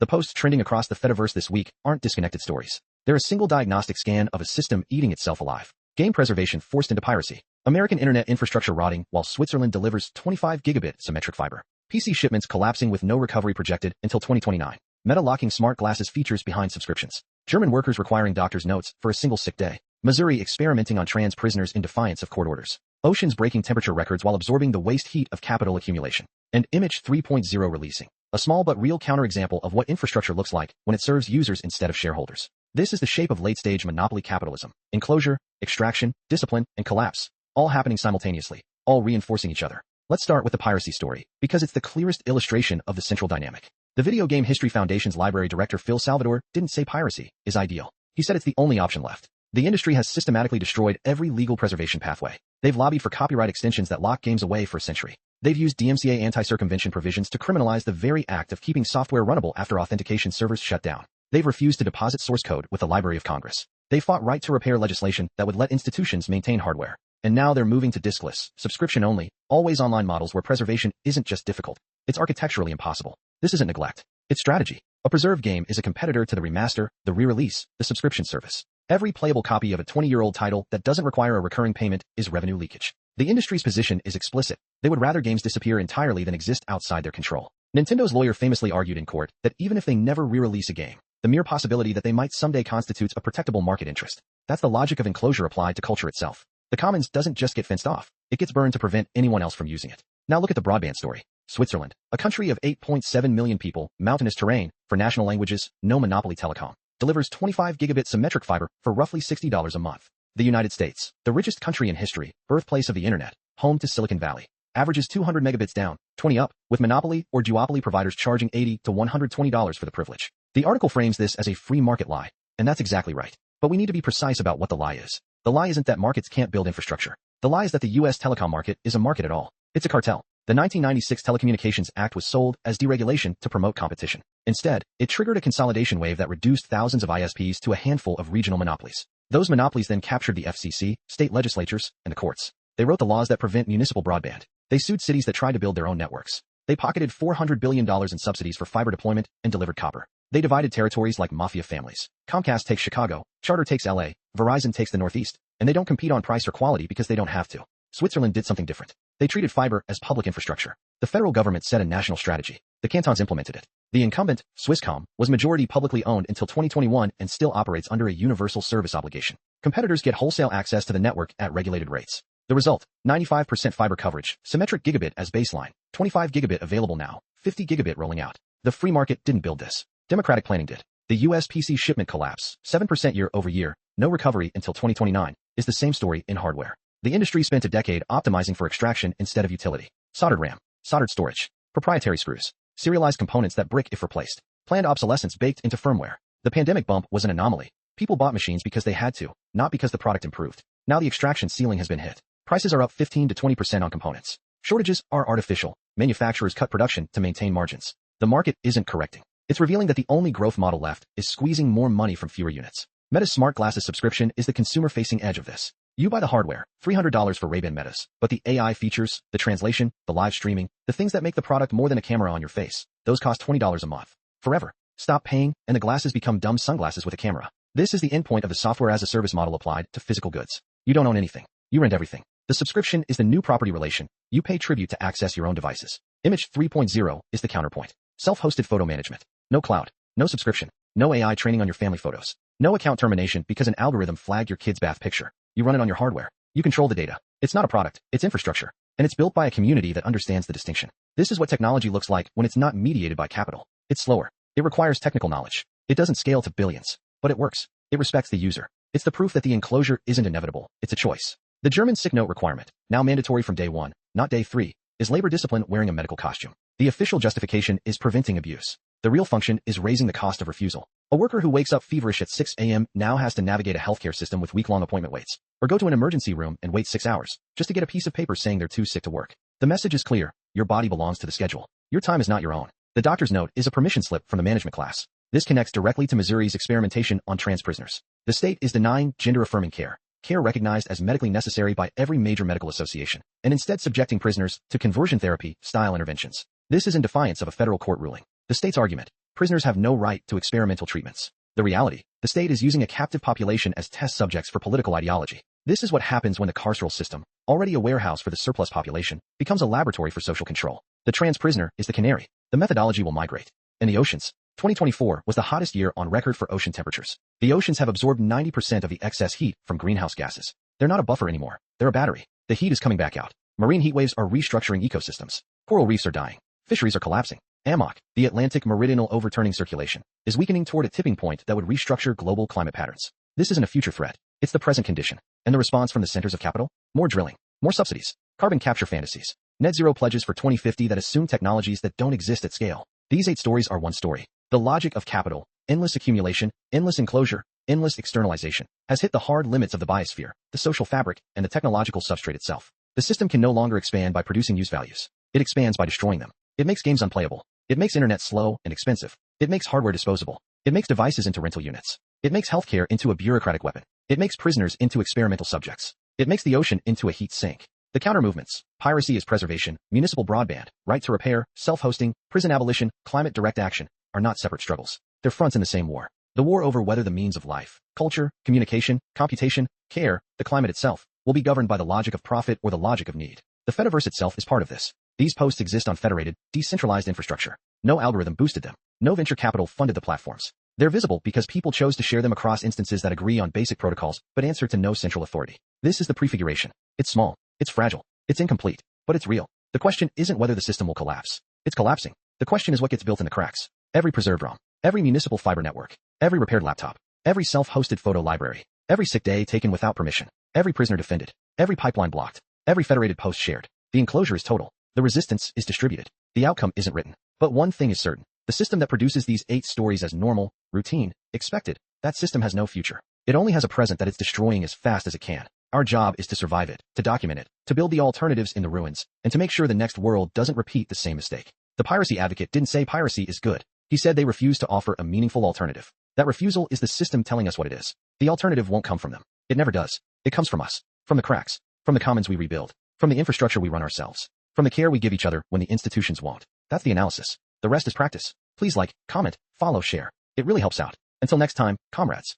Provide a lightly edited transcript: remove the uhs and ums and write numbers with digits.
The posts trending across the Fediverse this week aren't disconnected stories. They're a single diagnostic scan of a system eating itself alive. Game preservation forced into piracy. American internet infrastructure rotting while Switzerland delivers 25 gigabit symmetric fiber. PC shipments collapsing with no recovery projected until 2029. Meta locking smart glasses features behind subscriptions. German workers requiring doctor's notes for a single sick day. Missouri experimenting on trans prisoners in defiance of court orders. Oceans breaking temperature records while absorbing the waste heat of capital accumulation. And Image 3.0 releasing. A small but real counterexample of what infrastructure looks like when it serves users instead of shareholders. This is the shape of late-stage monopoly capitalism. Enclosure, extraction, discipline, and collapse. All happening simultaneously. All reinforcing each other. Let's start with the piracy story, because it's the clearest illustration of the central dynamic. The Video Game History Foundation's library director Phil Salvador didn't say piracy is ideal. He said it's the only option left. The industry has systematically destroyed every legal preservation pathway. They've lobbied for copyright extensions that lock games away for a century. They've used DMCA anti-circumvention provisions to criminalize the very act of keeping software runnable after authentication servers shut down. They've refused to deposit source code with the Library of Congress. They fought right to repair legislation that would let institutions maintain hardware. And now they're moving to discless, subscription-only, always online models where preservation isn't just difficult. It's architecturally impossible. This isn't neglect. It's strategy. A preserved game is a competitor to the remaster, the re-release, the subscription service. Every playable copy of a 20-year-old title that doesn't require a recurring payment is revenue leakage. The industry's position is explicit. They would rather games disappear entirely than exist outside their control. Nintendo's lawyer famously argued in court that even if they never re-release a game, the mere possibility that they might someday constitutes a protectable market interest. That's the logic of enclosure applied to culture itself. The commons doesn't just get fenced off, it gets burned to prevent anyone else from using it. Now look at the broadband story. Switzerland, a country of 8.7 million people, mountainous terrain, for national languages, no monopoly telecom, delivers 25 gigabit symmetric fiber for roughly $60 a month. The United States, the richest country in history, birthplace of the internet, home to Silicon Valley, averages 200 megabits down, 20 up, with monopoly or duopoly providers charging $80 to $120 for the privilege. The article frames this as a free market lie, and that's exactly right. But we need to be precise about what the lie is. The lie isn't that markets can't build infrastructure. The lie is that the U.S. telecom market is a market at all. It's a cartel. The 1996 Telecommunications Act was sold as deregulation to promote competition. Instead, it triggered a consolidation wave that reduced thousands of ISPs to a handful of regional monopolies. Those monopolies then captured the FCC, state legislatures, and the courts. They wrote the laws that prevent municipal broadband. They sued cities that tried to build their own networks. They pocketed $400 billion in subsidies for fiber deployment and delivered copper. They divided territories like mafia families. Comcast takes Chicago, Charter takes LA, Verizon takes the Northeast, and they don't compete on price or quality because they don't have to. Switzerland did something different. They treated fiber as public infrastructure. The federal government set a national strategy. The cantons implemented it. The incumbent, Swisscom, was majority publicly owned until 2021 and still operates under a universal service obligation. Competitors get wholesale access to the network at regulated rates. The result, 95% fiber coverage, symmetric gigabit as baseline, 25 gigabit available now, 50 gigabit rolling out. The free market didn't build this. Democratic planning did. The US PC shipment collapse, 7% year over year, no recovery until 2029, is the same story in hardware. The industry spent a decade optimizing for extraction instead of utility. Soldered RAM, soldered storage, proprietary screws, serialized components that brick if replaced, planned obsolescence baked into firmware. The pandemic bump was an anomaly. People bought machines because they had to, not because the product improved. Now the extraction ceiling has been hit. Prices are up 15 to 20% on components. Shortages are artificial. Manufacturers cut production to maintain margins. The market isn't correcting. It's revealing that the only growth model left is squeezing more money from fewer units. Meta's smart glasses subscription is the consumer-facing edge of this. You buy the hardware, $300 for Ray-Ban Metas, but the AI features, the translation, the live streaming, the things that make the product more than a camera on your face, those cost $20 a month. Forever. Stop paying, and the glasses become dumb sunglasses with a camera. This is the endpoint of the software-as-a-service model applied to physical goods. You don't own anything. You rent everything. The subscription is the new property relation. You pay tribute to access your own devices. Image 3.0 is the counterpoint. Self-hosted photo management. No cloud. No subscription. No AI training on your family photos. No account termination because an algorithm flagged your kid's bath picture. You run it on your hardware. You control the data. It's not a product, it's infrastructure. And it's built by a community that understands the distinction. This is what technology looks like when it's not mediated by capital. It's slower. It requires technical knowledge. It doesn't scale to billions. But it works. It respects the user. It's the proof that the enclosure isn't inevitable. It's a choice. The German sick note requirement, now mandatory from day 1, not day 3, is labor discipline wearing a medical costume. The official justification is preventing abuse. The real function is raising the cost of refusal. A worker who wakes up feverish at 6 a.m. now has to navigate a healthcare system with week-long appointment waits, or go to an emergency room and wait 6 hours, just to get a piece of paper saying they're too sick to work. The message is clear. Your body belongs to the schedule. Your time is not your own. The doctor's note is a permission slip from the management class. This connects directly to Missouri's experimentation on trans prisoners. The state is denying gender-affirming care recognized as medically necessary by every major medical association, and instead subjecting prisoners to conversion therapy style interventions. This is in defiance of a federal court ruling. The state's argument, Prisoners have no right to experimental treatments. The reality, the state is using a captive population as test subjects for political ideology. This is what happens when the carceral system, already a warehouse for the surplus population, becomes a laboratory for social control. The trans prisoner is the canary. The methodology will migrate. In the oceans, 2024 was the hottest year on record for ocean temperatures. The oceans have absorbed 90% of the excess heat from greenhouse gases. They're not a buffer anymore. They're a battery. The heat is coming back out. Marine heat waves are restructuring ecosystems. Coral reefs are dying. Fisheries are collapsing. AMOC, the Atlantic Meridional Overturning Circulation, is weakening toward a tipping point that would restructure global climate patterns. This isn't a future threat. It's the present condition. And the response from the centers of capital? More drilling. More subsidies. Carbon capture fantasies. Net zero pledges for 2050 that assume technologies that don't exist at scale. These 8 stories are one story. The logic of capital, endless accumulation, endless enclosure, endless externalization, has hit the hard limits of the biosphere, the social fabric, and the technological substrate itself. The system can no longer expand by producing use values. It expands by destroying them. It makes games unplayable. It makes internet slow and expensive. It makes hardware disposable. It makes devices into rental units. It makes healthcare into a bureaucratic weapon. It makes prisoners into experimental subjects. It makes the ocean into a heat sink. The counter-movements, piracy is preservation, municipal broadband, right to repair, self-hosting, prison abolition, climate direct action, are not separate struggles. They're fronts in the same war. The war over whether the means of life, culture, communication, computation, care, the climate itself, will be governed by the logic of profit or the logic of need. The Fediverse itself is part of this. These posts exist on federated, decentralized infrastructure. No algorithm boosted them. No venture capital funded the platforms. They're visible because people chose to share them across instances that agree on basic protocols, but answer to no central authority. This is the prefiguration. It's small. It's fragile. It's incomplete. But it's real. The question isn't whether the system will collapse. It's collapsing. The question is what gets built in the cracks. Every preserved ROM. Every municipal fiber network. Every repaired laptop. Every self-hosted photo library. Every sick day taken without permission. Every prisoner defended. Every pipeline blocked. Every federated post shared. The enclosure is total. The resistance is distributed. The outcome isn't written. But one thing is certain. The system that produces these 8 stories as normal, routine, expected, that system has no future. It only has a present that it's destroying as fast as it can. Our job is to survive it, to document it, to build the alternatives in the ruins, and to make sure the next world doesn't repeat the same mistake. The piracy advocate didn't say piracy is good. He said they refuse to offer a meaningful alternative. That refusal is the system telling us what it is. The alternative won't come from them. It never does. It comes from us. From the cracks. From the commons we rebuild. From the infrastructure we run ourselves. From the care we give each other when the institutions won't. That's the analysis. The rest is practice. Please like, comment, follow, share. It really helps out. Until next time, comrades.